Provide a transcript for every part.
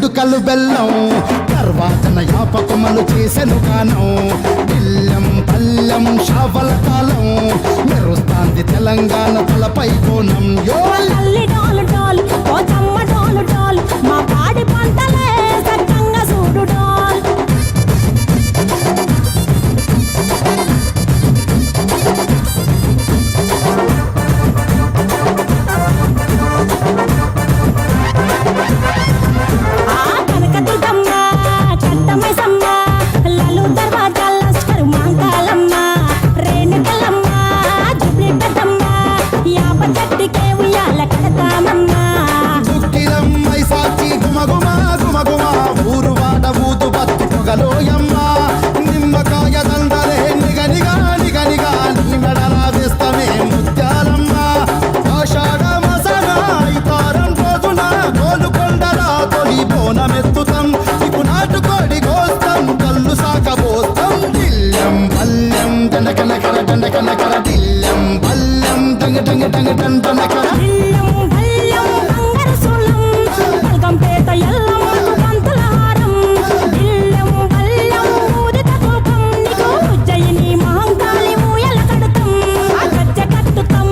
వేడుకలు బెల్లం గర్వాచన యాపకములు చేసెను గానం బిల్లం పల్లెం షావల కాలం మెరుస్తాంది తెలంగాణ తలపై కోణం యో డోలు డోలు ఓ చమ్మ డోలు డోలు మా పాడి పంటలే సక్కంగా చూడు డోల్ కనకదుర్గమ్మ కట్టమైసమ్మ లలు దర్వాజా లస్కర్ మాంకాలమ్మ రేణుకలమ్మ జుబ్లి పెద్దమ్మ యాప చెట్టుకే ఉయ్యాల కడతామమ్మ దుఃఖిలమ్మై సాచి గుమగుమ గుమగుమ ఊరు వాడ ఊదు బత్తి పొగలోయమ్మ నిమ్మకాయ దండలే నిగనిగా నిగనిగా నీ మెడలా వేస్తమే ముత్యాలమ్మ ఆషాఢ మాసన ఇతారం రోజున గోలుకొండలా తొలి బోనమెత్తుతాం ఇపు నాటుకోడి గోస్తాం కళ్ళు సాకబోస్తాం దిల్లం పల్లెం దండకనకర దండకనకర దిల్లం పల్లెం దంగ దంగ దంగ దండనకర బిల్లం బల్లం బంగారు సోలం బల్గంపేట ఎల్లమ్మకు పంతుల హారం బిల్లం బల్లం ఊదిత కోపం నీకు ఉజ్జయిని మహంకాళి ఊయల కడతాం గజ్జె కట్టుతాం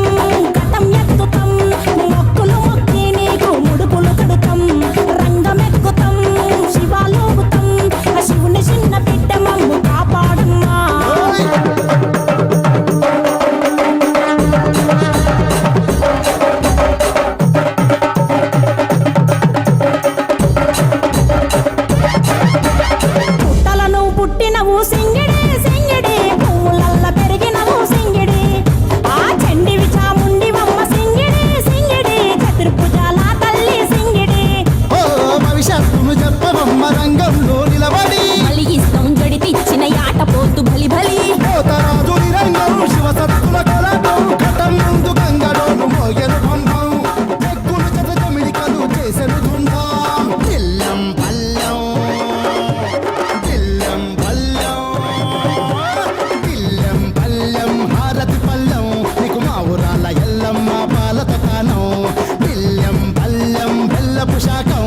గతం ఎత్తుతాం మొక్కులు మొక్కి నీకు ముడుపులు కడుతాం రంగమెక్కుతాం శివాలోగుతాం శివుని చిన్న బిడ్డ మమ్ము కాపాడమ్మా పుట్టలను పుట్టినవు సింగిడి సింగిడి పువ్వులల్ల పెరిగినవు సింగిడి ఆ చండివి చాముండివమ్మ సింగిడి సింగిడి చతుర్భుజాల తల్లి సింగిడి ఓ భవిష్యత్తును చెప్పవమ్మ రంగంలో నిలబడి మలిగిస్తాం గడితిచ్చిన యాట పోతు బలి బలి పోతరాజు నిరంగం శివసత్తుల కలటం కటం ముందు గంగడోను మోయను బంధం చెక్కులు చెత జమిడికలు చేసెను దుందాం దిల్లం పల్లెం దిల్లం పల్లెం దిల్లం పల్లెం హారతి పల్లెం నీకు మా ఊరాల ఎల్లమ్మ పాలత కానం దిల్లం పల్లెం బెల్లపు శాఖం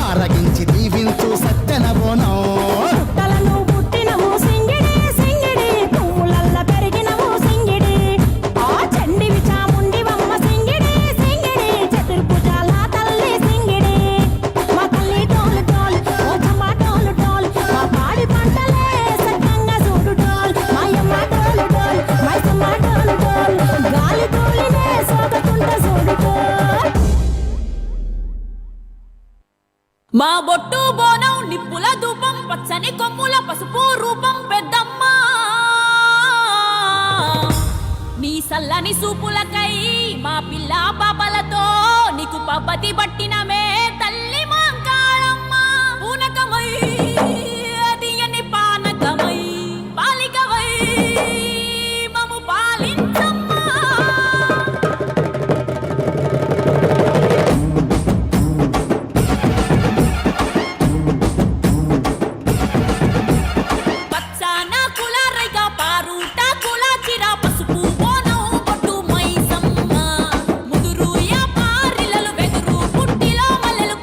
ఆరగించి దీవించు సత్యన బోనం పుట్టలను పుట్టినవు సింగిడి సింగిడి పువ్వులల్ల పెరిగినవు సింగిడి ఆ చండివి చాముండివమ్మ సింగిడి సింగిడి చతుర్భుజాల తల్లి సింగిడి మా తల్లి డోలు డోలు ఓ చమ్మ డోలు డోలు మా పాడి పంటలే సక్కంగా చూడు డోల్ మాయమ్మ డోలు డోల్ మైసమ్మ డోలు డోల్ గాలి తోలినే సోకకుంట చూడు డోల్ మా బొట్టు బోనం నిప్పుల ధూపం పచ్చని కొమ్ముల పసుపు రూపం పెద్దమ్మ నీ సల్లని సూపులకై మా పిల్ల పాపలతో నీకు పబ్బతి పట్టినమే తల్లి మాంకాళమ్మ పూనకమై తీయని పానకమై పాలికవై మము పాలించమ్మా పచ్చాన కుల రైగా పారుట కుల చిర పసుపు బోనం బొట్టు మైసమ్మ ముదురు యా పారిలలు వెదురు పుట్టిలో మల్లెలు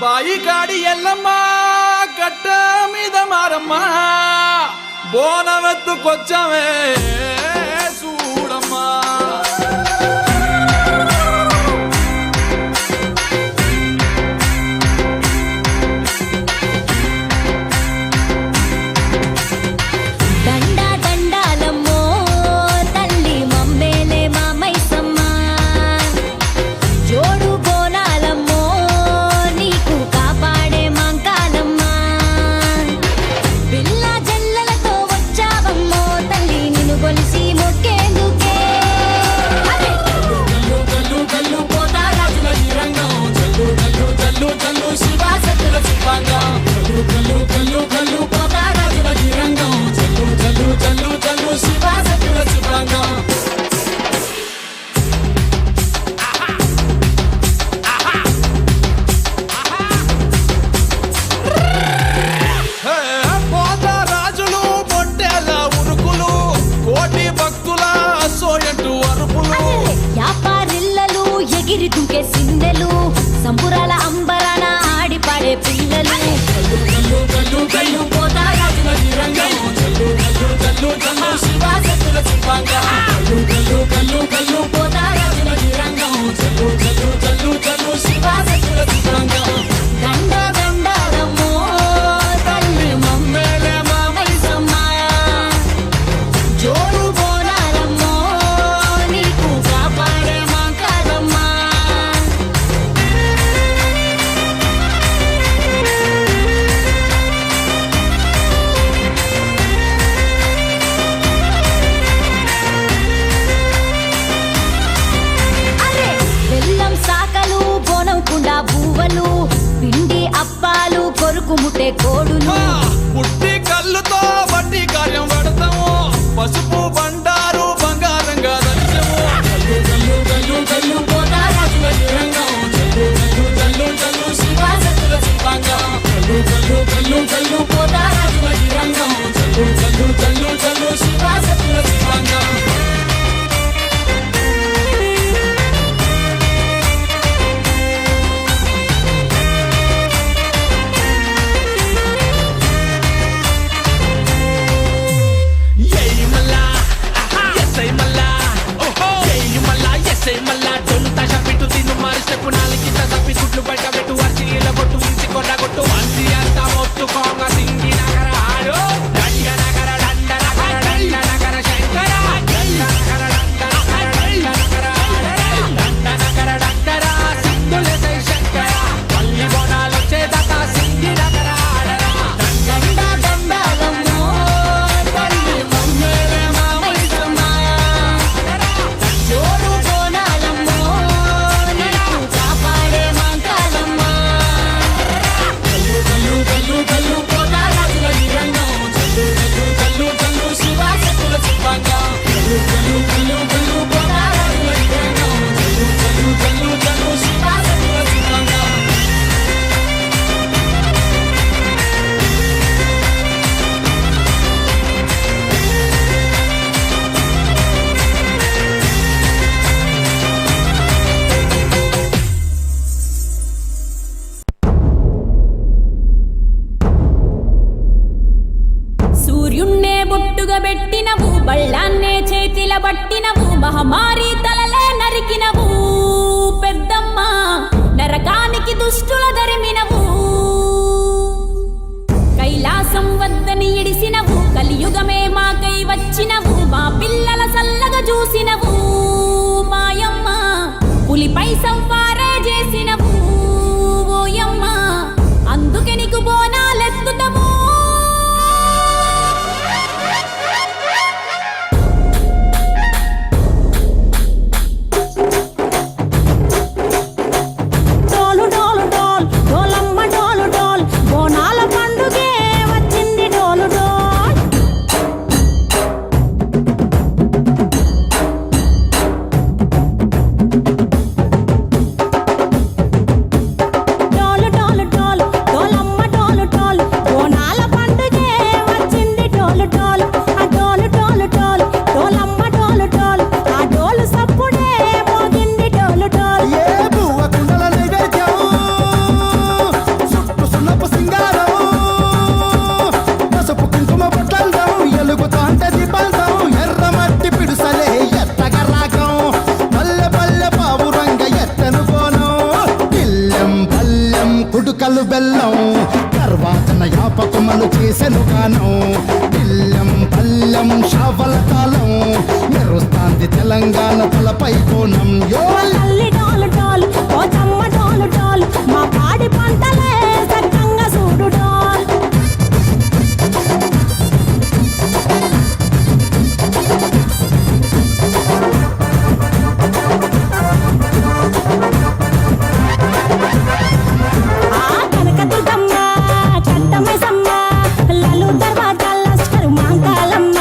బాయి కాడి ఎల్లమ్మ కట్ట మీద మారమ్మ బోనవెత్తుకొచ్చామే చూడమ్మా దుంకే సిందెలు సంబురాల అంబరాన ఆడి పాడే పిల్లలు దండ దండాలమ్మో తల్లి మమ్మేలే మామైసమ్మ జోడు బోనాలమ్మో నీకు కాపాడే మాంకాలమ్మా సాకలు బోనం కుండా బూవలు పిండి అప్పాలు కొరుకు ముట్టే కోడులు పుట్టి కళ్ళుతో బట్టి కార్యం పడతాము పసుపు బండారు బంగారంగా దర్శము కుడుకలు బెల్లం తర్వాతన యాపకమలు చేసెను గానం బిల్లం పల్లెం షావల కాలం మెరుస్తాంది తెలంగాణ తలపై కోణం యో తల్లి డోలు డోలు ఓ చమ్మ డోలు డోలు మా పాడి పంటలే సక్కంగా చూడు డోల్ ఆ కనకదుర్గమ్మ కంటమైసమ్మ లలు దర్వాజాల లస్కరు మాంకాలమ్మ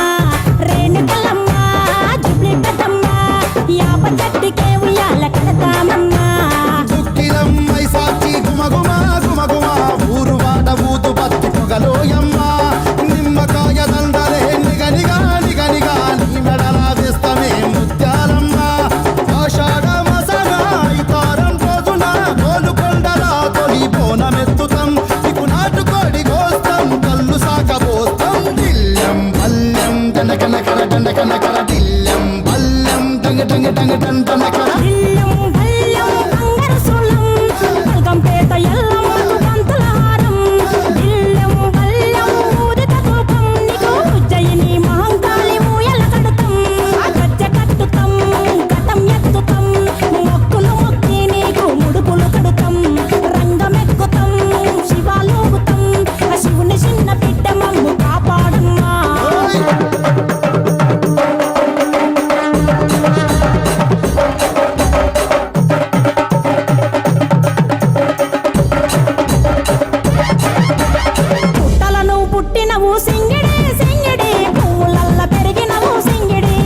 రేణుకలమ్మ జుబ్లి పెద్దమ్మ యాప చెట్టుకే ఉయ్యాల కడతామమ్మ దుఃఖిలం మైసాచి గుమగుమ గుమగుమ ఊరు వాట ఊతు పత్తి పొగలోయమ్మ నిమ్మకాయ దండలే నిగనిగా నిగనిగా నీ మెడల వేస్తమే ముత్యాలమ్మ ఆషాఢ మసన ఇతారం రోజున గోలుకొండల తొలి బోనమెత్తుతాం ఇకు నాటుకోడి గోస్తాం కళ్ళు సాకబోస్తాం దిల్లం పల్లెం దండకనకర దండకనకర దిల్లం పల్లెం డంగ డంగ డంగ డండనకర ఇల్లం బల్లం బంగారు సులం పల్కంపేట ఎల్లమ్మకు పంతుల హారం ఇల్లం బల్లం ఊదిత ధూపం నీకు ఉజ్జయిని మహంకాళి ఊయల కడతాం గజ్జ కట్టుతాం కటం ఎత్తుతాం మొక్కులు మొక్కి నీకు ముడుపులు కడుతాం రంగమెక్కుతాం శివాలోగుతాం ఆ శివుని చిన్న బిడ్డ మమ్ము కాపాడమ్మా పుట్టలను పుట్టినవు సింగిడి సింగిడి పువ్వులల్ల పెరిగినవు సింగిడి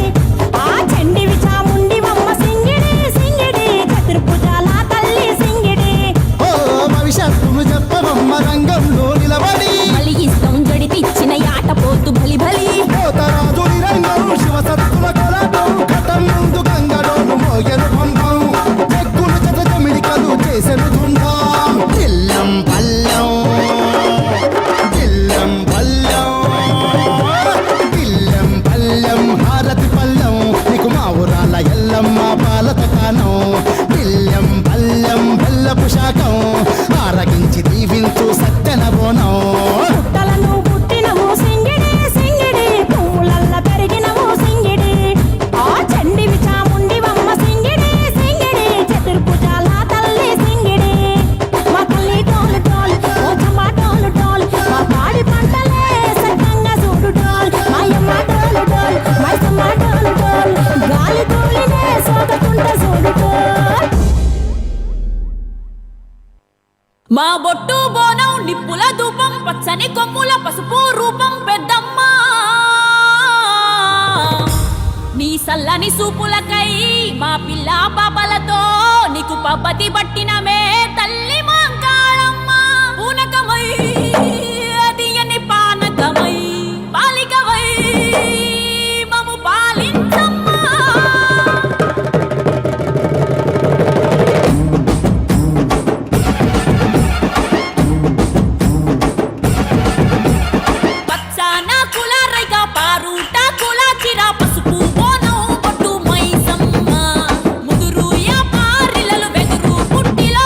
ఆ చండివి చాముండివమ్మ సింగిడి సింగిడి చతుర్భుజాల తల్లి సింగిడి ఓ భవిష్యత్తును చెప్పవమ్మ రంగంలో నిలబడి మలిగిస్తాం గడితిచ్చిన యాట పోతు బలి బలి పోతరాజు నిరంగం శివసత్తుల కొలటం కటం ముందు గంగడోను మోయను పంపం చెక్కులు చెత చెమిడికలు చేసెను దుందాం దిల్లం పల్లెం దిల్లం పల్లెం దిల్లం పల్లెం హారతి పల్లెం నీకు మా ఊరాల ఎల్లమ్మ పాలత కానం దిల్లం పల్లెం బెల్లపు శాఖం ఆరగించి దీవించు సత్యన బోనం పుట్టలను పుట్టినవు సింగిడి సింగిడి పువ్వులల్ల పెరిగినవు సింగిడి ఆ చండివి చాముండివమ్మ సింగిడి సింగిడి చతుర్భుజాల తల్లి సింగిడి మా తల్లి డోలు డోల్ ఓ చమ్మ డోలు డోల్ మా పాడి పంటలే సక్కంగా చూడు డోల్ మాయమ్మ డోలు డోల్ మైసమ్మ డోలు డోల్ గాలి తూలినే సోకకుంట చూడు డోల్ మా బొట్టు బోనం నిప్పుల ధూపం పచ్చని కొమ్ముల పసుపు రూపం పెద్దమ్మ నీ సల్లని సూపులకై మా పిల్ల పాపలతో నీకు పబ్బతి పట్టినమే తల్లి మాంకాళమ్మ పూనకమై అదియని పానకమై పాలికవై మము పాలించమ్మా పచ్చాన కుల రైక పారుట కుల చిర పసుపు బోనం బొట్టు మైసమ్మ ముదురు యా పారిలలు వెదురు పుట్టిలో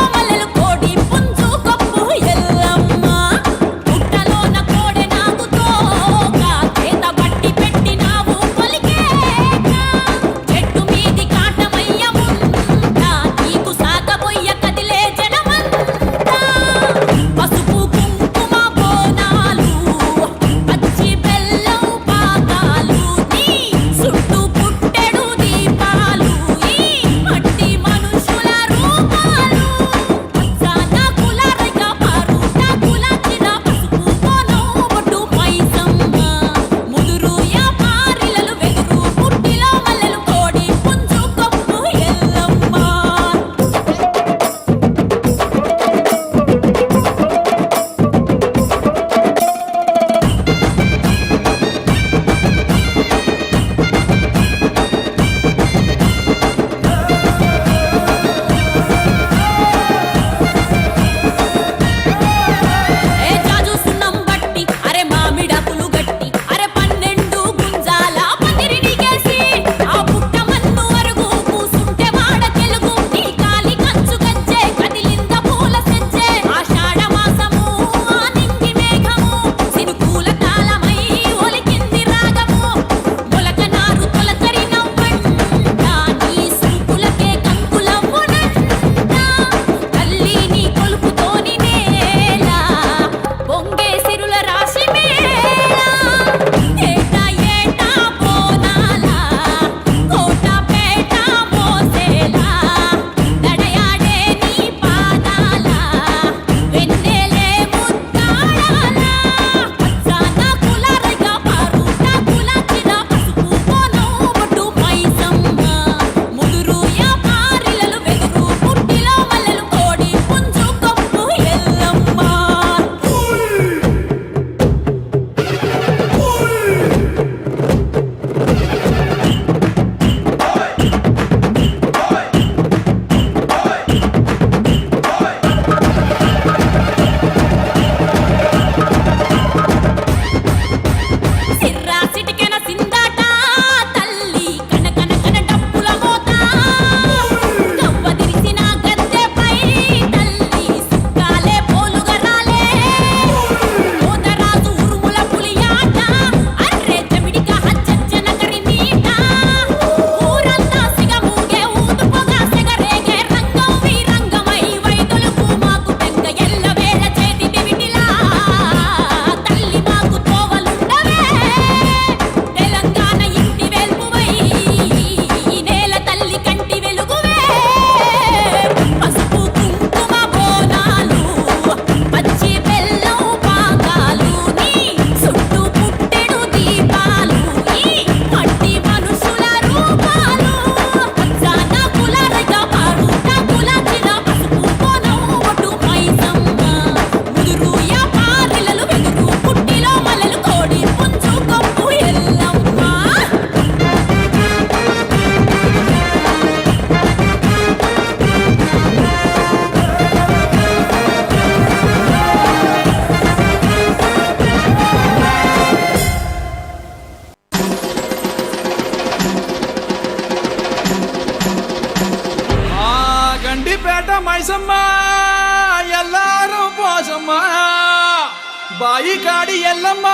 బాయి కాడి ఎల్లమ్మ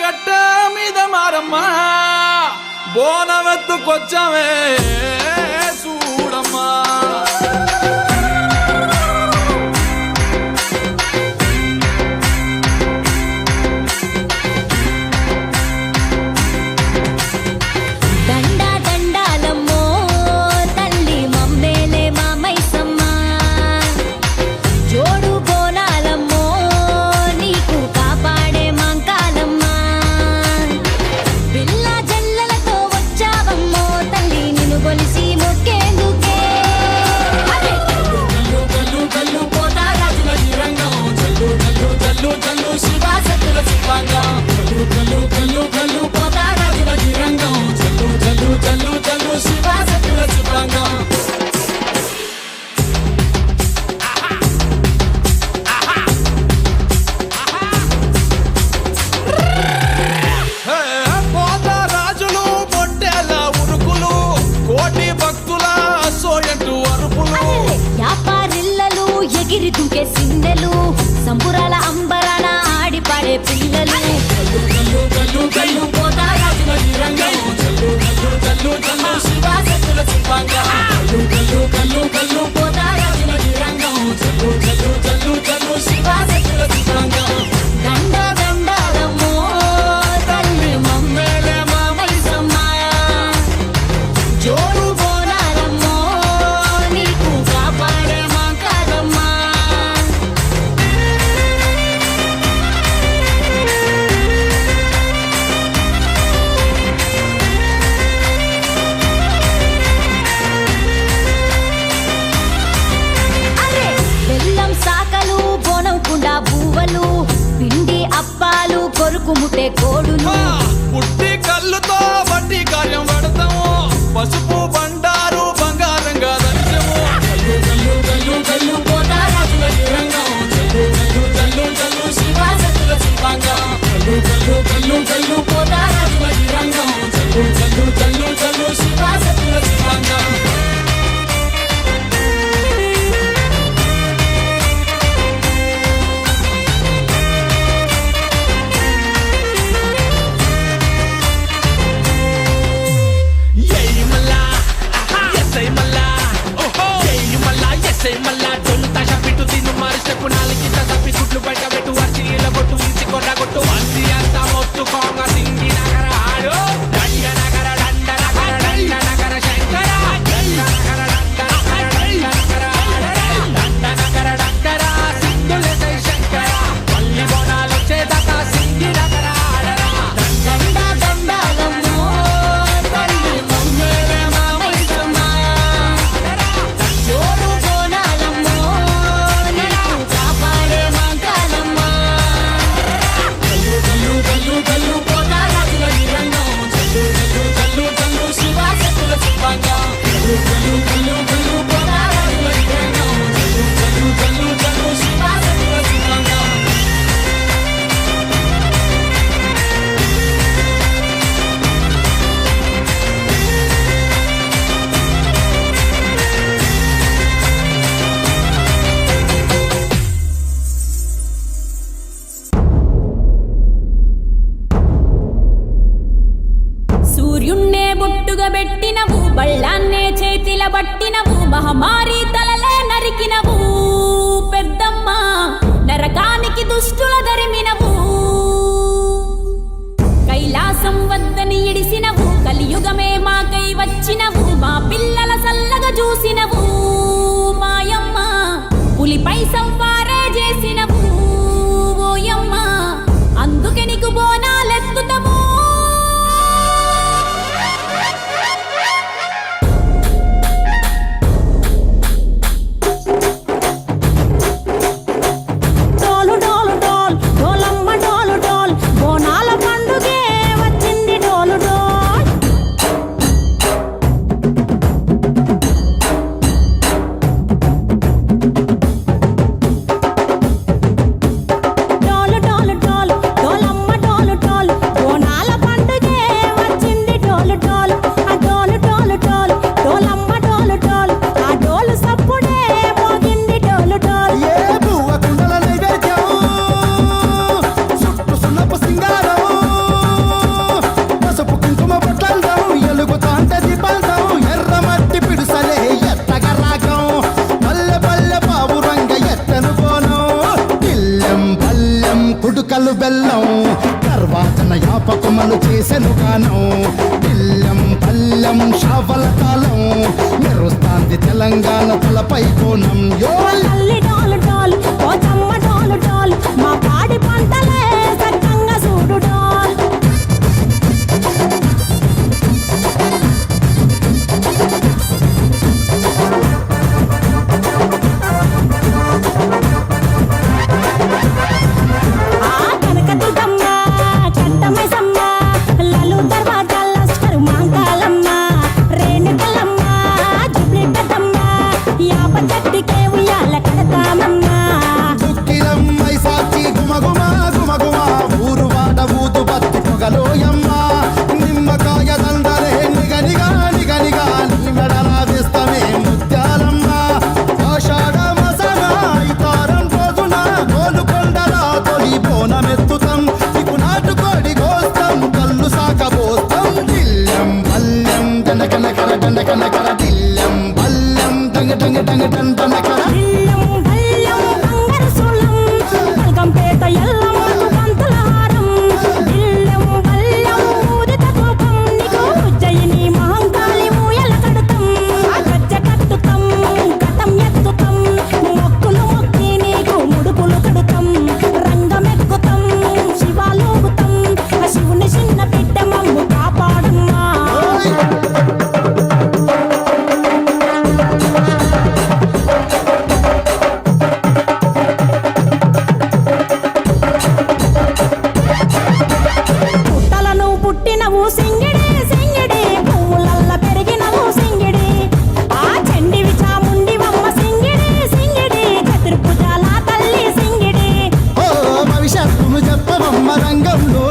గట్ట మీద మారమ్మ బోనవెత్తుకొచ్చమే చూడమ్మా దుకే సిందెలు సంబురాల అంబరాన ఆడి పాడే పిల్లలు దండాలమ్మో తల్లి మమ్మేలే మామైసమ్మ జోరు బోనాలమ్మో నీకు కాపాడే మా కాదమ్మా. బెల్లం సాకలు బోనం కుండా బూవలు పిండి అప్పాలు కొరుకు ముట్టే కోడులు పుట్టి కళ్ళుతో బట్టి కార్యం పడతాము పసుపు బండారు బంగారంగా దర్శము సూర్యున్నే బొట్టుగా పెట్టినవు బళ్ళాన్నే చేతిల పట్టినవు మహమారి తలలే నరికినవు పెద్దమ్మ నరకానికి దుష్టుల దరిమినవు కైలాసం వద్దని ఇడిసినవు కలియుగమే మాకై వచ్చినవు మా పిల్లల సల్లగా చూసినవు మాయమ్మ పులిపై సంపారే చేసినవు ఓయమ్మ అందుకే నీకు బోనాలెత్తుతాము. నెయ్యలు బెల్లం తర్వాతన యాపకమలు చేసెను గానం బిల్లం పల్లెం షావల కాలం మెరుస్తాంది తెలంగాణ తలపై కోణం యో తల్లి డోలు డోలు ఓ చమ్మ డోలు డోలు మా పాడి పంటలే సక్కంగా చూడు డోల్ ఆ కనకదుర్గమ్మ కంటమైసమ్మ లలు దర్వాజాల లస్కరు మాంకాలమ్మ రేణుకలమ్మ జుబ్లీ పెద్దమ్మ యాప చెట్టుకే ఉయ్యాల కడతామమ్మ దుక్కిలమ్మై సాచి గుమగుమ గుమగుమ ఊరు వాడ ఊతు బత్తి పొగలోయమ్మ నిమ్మకాయ దండలే నిగనిగా నిగనిగా నీ మెడల వేస్తమే ముత్యాలమ్మ ఆషాఢ మసన ఇతారం రోజున గోలుకొండల తొలి బోనమెత్తుతాం ఇకు నాటుకోడి గోస్తాం కళ్ళు సాకబోస్తాం దిల్లం పల్లెం దండకనకర దండకనకర దిల్లం పల్లెం డంగ డంగ డంగ డండనకర బిల్లం బల్లం బంగారు సూలం బల్గంపేట ఎల్లమ్మకు పంతుల హారం బిల్లం బల్లం ఊదిత ధూపం నీకు ఉజ్జయిని మహంకాళి మూయల కడతాం గజ్జ కట్టుతాం కటం ఎత్తుతాం మొక్కులు మొక్కి నీకు ముడుపులు కడుతాం రంగమెక్కుతాం శివాలోగుతాం ఆ శివుని చిన్న బిడ్డ మమ్ము కాపాడమ్మా పుట్టలను పుట్టినవు సింగిడి సింగిడి పువ్వులల్ల పెరిగినవు సింగిడి ఆ చండివి చాముండివమ్మ సింగిడి సింగిడి చతుర్భుజాల తల్లి సింగిడి ఓ భవిష్యత్తును చెప్పవమ్మ రంగంలో